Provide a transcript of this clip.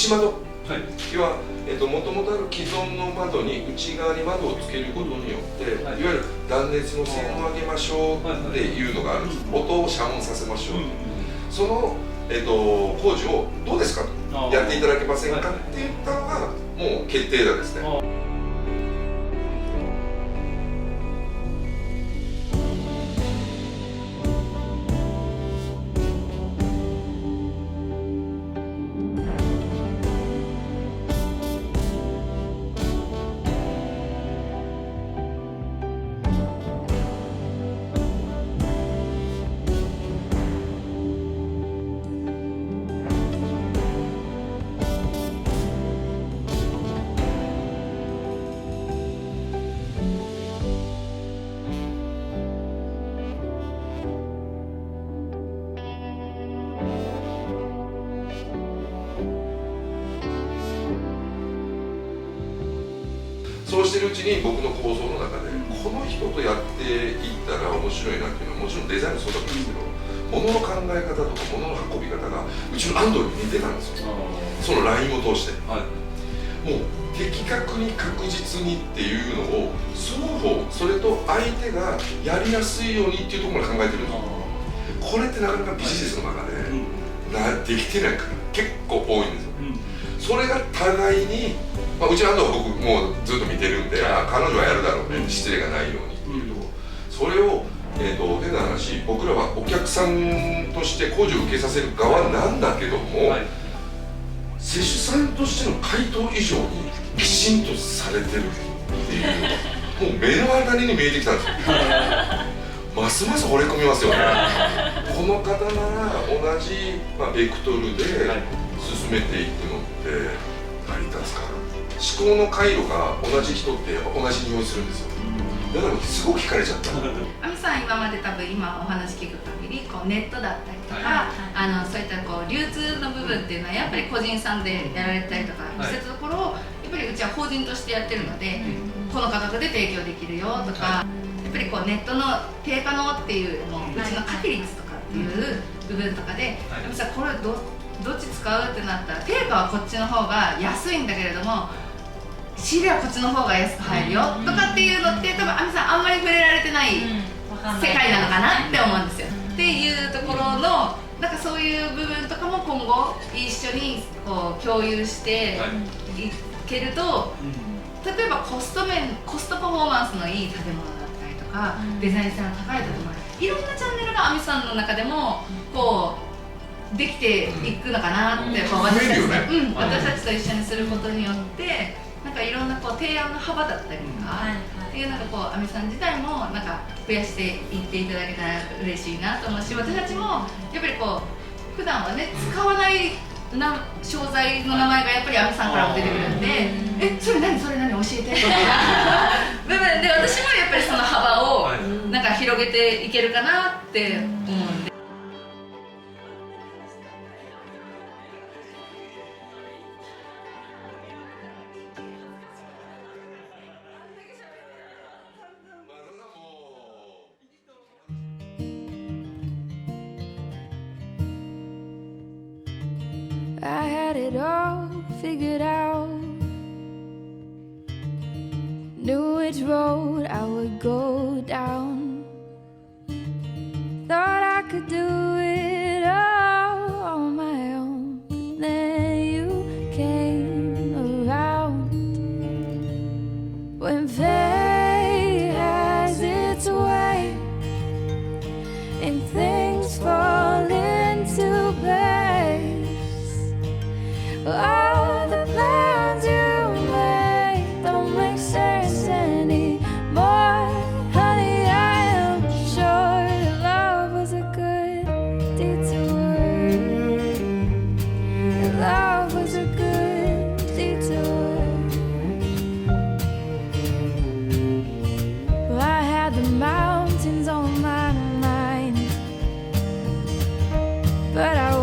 内窓、はい、要はもともとある既存の窓に内側に窓をつけることによって、はい、いわゆる断熱の性能を上げましょうっていうのがあるんです。音を遮音させましょう、その、工事をどうですかとやっていただけませんかって言ったのがもう決定打ですね。そうしてるうちに僕の構想の中でこの人とやっていったら面白いなっていうのはもちろんデザインもそうだったんですけど、物の考え方とか物の運び方がうちの安藤に似てたんですよ。そのラインを通して、もう的確に確実にっていうのを双方、それと相手がやりやすいようにっていうところまで考えてるんですよ。これってなかなかビジネスの中でできてないから結構多いんですよ。それが互いに、うちの安藤は僕もうずっと見てるんで、彼女はやるだろうね、失礼がないようにっていうところ、それを、変な話、僕らはお客さんとして工事を受けさせる側なんだけども、施主さんとしての回答以上にきちんとされてるっていうのがもう目の当たりに見えてきたんですよ。ますます惚れ込みますよね。この方なら同じ、ベクトルで進めていくのって成り立つかな。思考の回路が同じ人ってやっぱ同じ匂いするんですよ。だからすごく惹かれちゃった。亜美さん今まで多分今お話聞く限りネットだったりとか、そういった流通の部分っていうのはやっぱり個人さんでやられたりとかしてたところをやっぱりうちは法人としてやってるので、この価格で提供できるよとか、やっぱりネットの低可能っていうのうちの可比率とかっていう部分とかで、亜美さんこれどっち使うってなったら定価はこっちの方が安いんだけれども仕入れはこっちの方が安く入るよとかっていうのって多分亜美さんあんまり触れられてない世界なのかなって思うんですよ。っていうところのなんかそういう部分とかも今後一緒に共有していけると、例えばコストパフォーマンスのいい建物だったりとかデザイン性の高い建物、いろんなチャンネルが亜美さんの中でもできていくのかなって、私たちと一緒にすることによってなんかいろんな提案の幅だったりとかっていう亜美さん自体もなんか増やしていっていただけたら嬉しいなと思うし、私たちもやっぱり普段はね使わない商材の名前がやっぱり亜美さんからも出てくるんで、それ何教えてみたいな部分で私もやっぱりその幅をなんか広げていけるかなって思うんで。I had it all figured out, knew which road I would go down, thought I could do it all on my own, but then you came around. When fate has its way and things fall into place, all the plans you made don't make sense anymore. Honey, I am sure love was a good detour. Love was a good detour. Well, I had the mountains on my mind, but I